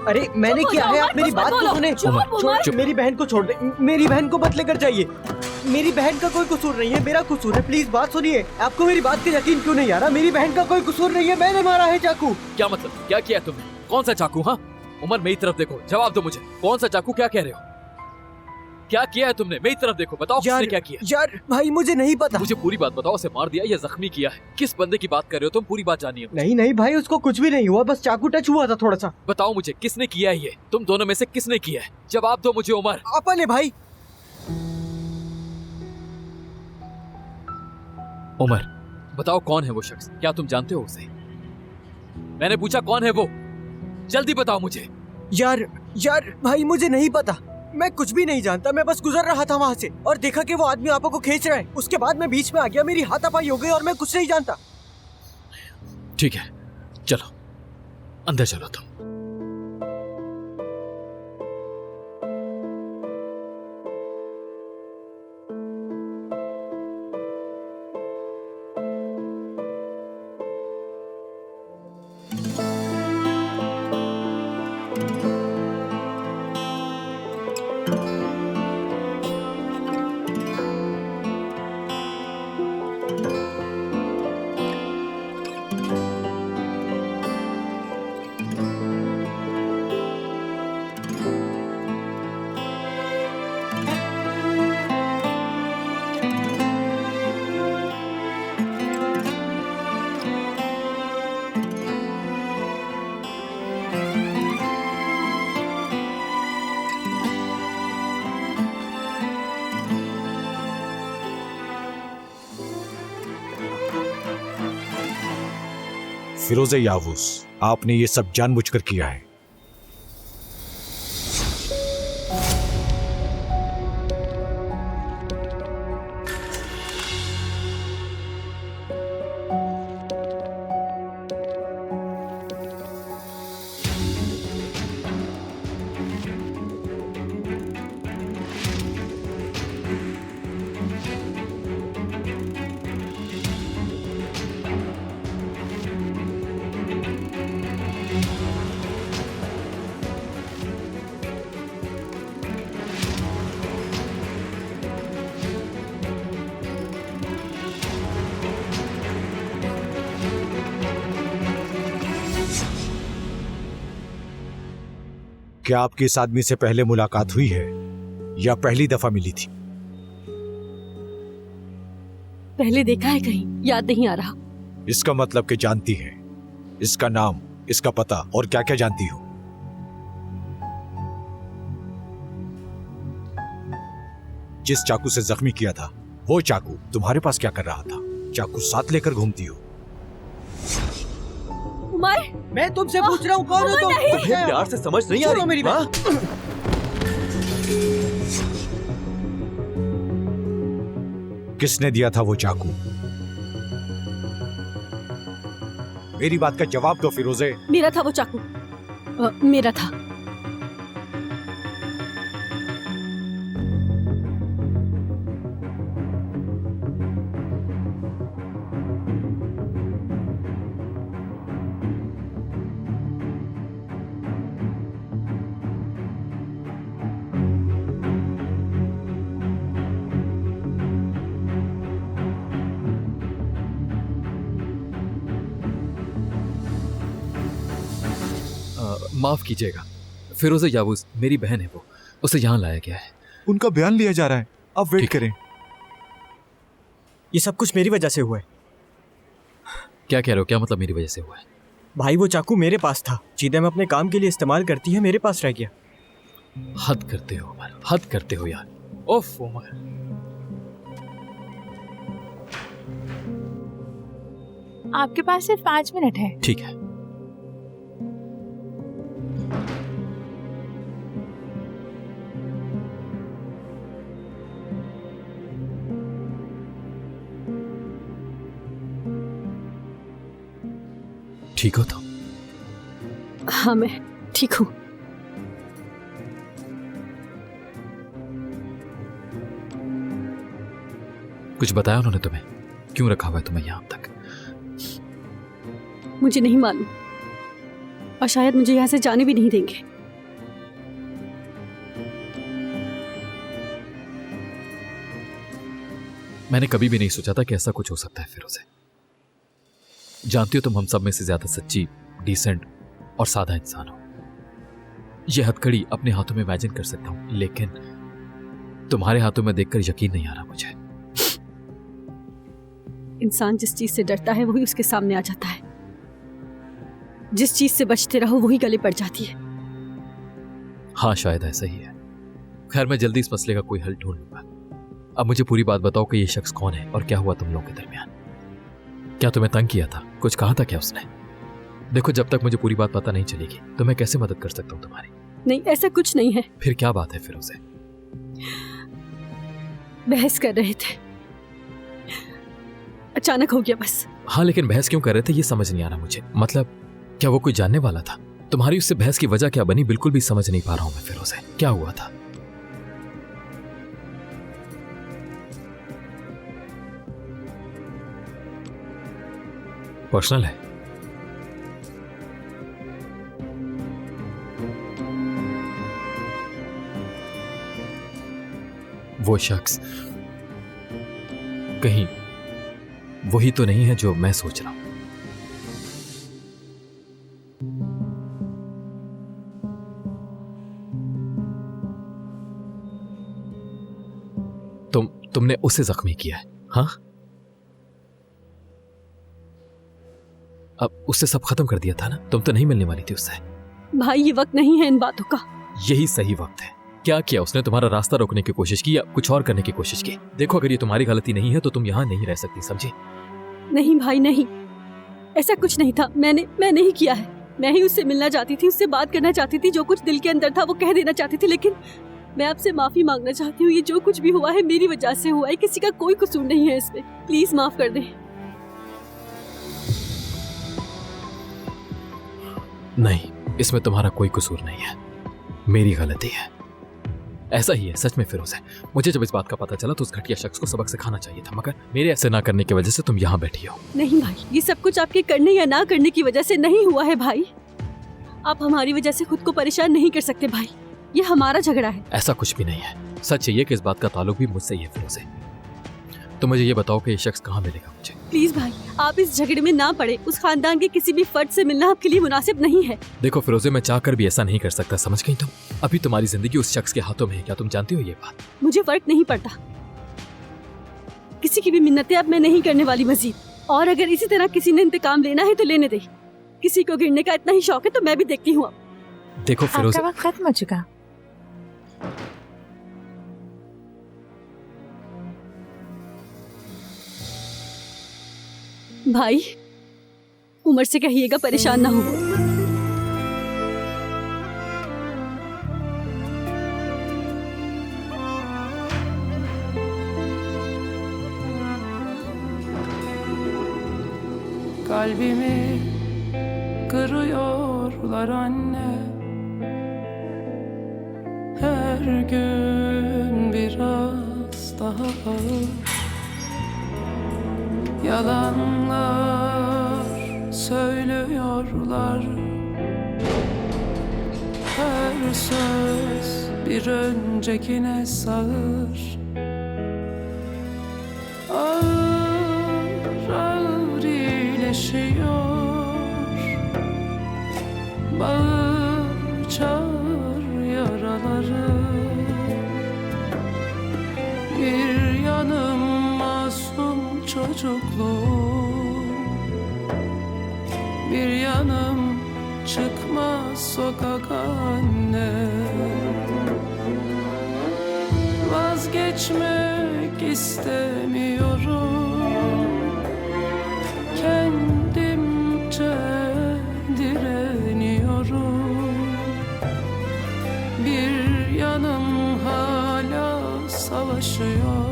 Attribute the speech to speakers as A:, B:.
A: अरे मैंने क्या है, आप मेरी बात तो सुने। छोड़, मेरी बहन को छोड़ दे, मेरी बहन को मत लेकर जाइए। मेरी बहन का कोई कसूर नहीं है, मेरा कसूर है। प्लीज बात सुनिए। आपको मेरी बात का यकीन क्यों नहीं आ रहा? मेरी बहन का कोई कसूर नहीं है, मैंने मारा है चाकू।
B: क्या मतलब? क्या किया तुमने? कौन सा चाकू? हाँ उमर, मेरी तरफ देखो, जवाब दो मुझे। कौन सा चाकू? क्या कह रहे हो? क्या किया है तुमने? मेरी तरफ देखो, बताओ किसने क्या किया।
A: यार भाई मुझे नहीं पता।
B: मुझे पूरी बात बताओ, उसे मार दिया या जख्मी किया है? किस बंदे की बात कर रहे हो तुम? पूरी बात जानिए।
A: नहीं नहीं भाई, उसको कुछ भी नहीं हुआ, बस चाकू टच हुआ था थोड़ा सा।
B: बताओ मुझे, किसने किया है ये? तुम दोनों में से किसने किया है? जवाब दो मुझे उमर।
A: अपन है भाई।
B: उमर बताओ, कौन है वो शख्स? क्या तुम जानते हो उसे? मैंने पूछा कौन है वो, जल्दी बताओ मुझे।
A: यार भाई मुझे नहीं पता, मैं कुछ भी नहीं जानता। मैं बस गुजर रहा था वहाँ से और देखा कि वो आदमी आपो को खींच रहा है। उसके बाद मैं बीच में आ गया, मेरी हाथापाई हो गई और मैं कुछ नहीं जानता।
B: ठीक है, चलो अंदर चलो तुम।
C: फिरोज़े यावूस, आपने ये सब जानबूझकर किया है। क्या आपकी इस आदमी से पहले मुलाकात हुई है या पहली दफा मिली थी?
D: पहले देखा है कहीं, याद नहीं आ रहा।
C: इसका मतलब कि जानती है। इसका नाम, इसका पता और क्या क्या जानती हो? जिस चाकू से जख्मी किया था, वो चाकू तुम्हारे पास क्या कर रहा था? चाकू साथ लेकर घूमती हो।
D: उमर,
A: मैं तुमसे पूछ रहा हूँ, कौन हो तुम?
E: तुम्हें प्यार से समझ नहीं आ रही
A: मेरी बात।
C: किसने दिया था वो चाकू? मेरी बात का जवाब दो फिरोजे।
D: मेरा था वो चाकू, मेरा था।
B: माफ कीजिएगा, फिरोज़े यावूस मेरी बहन है, वो उसे यहाँ लाया गया है।
C: उनका बयान लिया जा रहा है, आप वेट करें।
A: ये सब कुछ मेरी वजह से हुआ है।
B: क्या कह रहे हो? क्या मतलब मेरी वजह से हुआ है?
A: भाई वो चाकू मेरे पास था, चीता मैं अपने काम के लिए इस्तेमाल करती है, मेरे पास रह गया।
B: हद करते हो उमर, हद करते हो यार। ओफ उमर।
F: आपके पास सिर्फ 5 मिनट है।
B: ठीक है। ठीक हो तुम?
D: हाँ मैं ठीक हूँ।
B: कुछ बताया उन्होंने तुम्हें? क्यों रखा हुआ है तुम्हें यहाँ तक?
D: मुझे नहीं मालूम। और शायद मुझे यहाँ से जाने भी नहीं देंगे।
B: मैंने कभी भी नहीं सोचा था कि ऐसा कुछ हो सकता है फिरोज़े। जानती हो तुम हम सब में से ज्यादा सच्ची, डिसेंट और सादा इंसान हो। यह हथकड़ी अपने हाथों में इमेजिन कर सकता हूं, लेकिन तुम्हारे हाथों में देखकर यकीन नहीं आ रहा मुझे।
D: इंसान जिस चीज से डरता है वही उसके सामने आ जाता है। जिस चीज से बचते रहो वही गले पड़ जाती है।
B: हाँ, शायद ऐसा ही है। खैर, मैं जल्दी इस मसले का कोई हल ढूंढ लूंगा। अब मुझे पूरी बात बताओ कि ये शख्स कौन है और क्या हुआ तुम लोगों के दरमियान। क्या तुम्हें तंग किया था? कुछ कहा था क्या उसने? देखो, जब तक मुझे पूरी बात पता नहीं चलेगी तो मैं कैसे मदद कर सकता हूँ तुम्हारी।
D: नहीं, ऐसा कुछ नहीं है।
B: फिर क्या बात है फिरोज़े?
D: बहस कर रहे थे, अचानक हो गया बस।
B: हाँ, लेकिन बहस क्यों कर रहे थे ये समझ नहीं आ रहा मुझे। मतलब क्या वो कोई जानने वाला था? तुम्हारी उससे बहस की वजह क्या बनी, बिल्कुल भी समझ नहीं पा रहा हूं मैं फिरोज़े। क्या हुआ था? पर्सनल है? वो शख्स कहीं वही तो नहीं है जो मैं सोच रहा हूं? तुमने उसे जख्मी किया है? हाँ, अब उससे सब खत्म कर दिया था ना? तुम तो नहीं मिलने वाली थी उससे।
D: भाई, ये वक्त नहीं है इन बातों का।
B: यही सही वक्त है। क्या किया उसने? तुम्हारा रास्ता रोकने की कोशिश की या कुछ और करने की कोशिश की? देखो, अगर ये तुम्हारी गलती नहीं है तो तुम यहां नहीं रह सकती, समझी?
D: नहीं भाई, नहीं, ऐसा कुछ नहीं था। मैंने ही किया है। मैं ही उससे मिलना चाहती थी, उससे बात करना चाहती थी, जो कुछ दिल के अंदर था वो कह देना चाहती थी। लेकिन मैं आपसे माफी मांगना चाहती हूँ। ये जो कुछ भी हुआ है मेरी वजह से हुआ है, किसी का कोई कसूर नहीं है इसमें। प्लीज माफ कर दें।
B: नहीं, इसमें तुम्हारा कोई कसूर नहीं है, मेरी गलती है। ऐसा ही है सच में फिरोज़े। मुझे जब इस बात का पता चला तो उस घटिया शख्स को सबक सिखाना चाहिए था, मगर मेरे ऐसे ना करने की वजह से तुम यहाँ बैठी हो।
D: नहीं भाई, ये सब कुछ आपके करने या ना करने की वजह से नहीं हुआ है भाई। आप हमारी वजह से खुद को परेशान नहीं कर सकते भाई। ये हमारा झगड़ा है।
B: ऐसा कुछ भी नहीं है। सच ये कि इस बात का ताल्लुक भी मुझसे ही है फिरोज़े। तो मुझे ये बताओ कि ये शख्स कहाँ मिलेगा मुझे?
D: प्लीज भाई, आप इस झगड़े में ना पड़े। उस खानदान के किसी भी फर्द से मिलना आपके लिए मुनासिब नहीं है।
B: देखो फिरोज़े, मैं चाहकर भी ऐसा नहीं कर सकता, समझ गई तुम? अभी तुम्हारी जिंदगी उस शख्स के हाथों में है, क्या तुम जानती हो ये बात?
D: मुझे फर्क नहीं पड़ता। किसी की भी मिन्नतें अब मैं नहीं करने वाली मजीद। और अगर इसी तरह किसी ने इंतकाम लेना है तो लेने दे। किसी को गिरने का इतना ही शौक है तो मैं भी देखती हूँ। अब
B: देखो फिरोज़े,
F: आपका वक्त खत्म हो चुका।
D: भाई, उमर से कहिएगा परेशान ना हो।
G: Kalbimi kırıyorlar anne. Her gün biraz daha ağır. Yalanlar söylüyorlar. Her söz bir öncekine sağır. Ağır ağır iyileşiyor. Bağır çağır yaraları. Bir yanım masum çocukluğum, bir yanım çıkmaz sokak anne. Vazgeçmek istemiyorum, kendimce direniyorum. Bir yanım hala savaşıyor.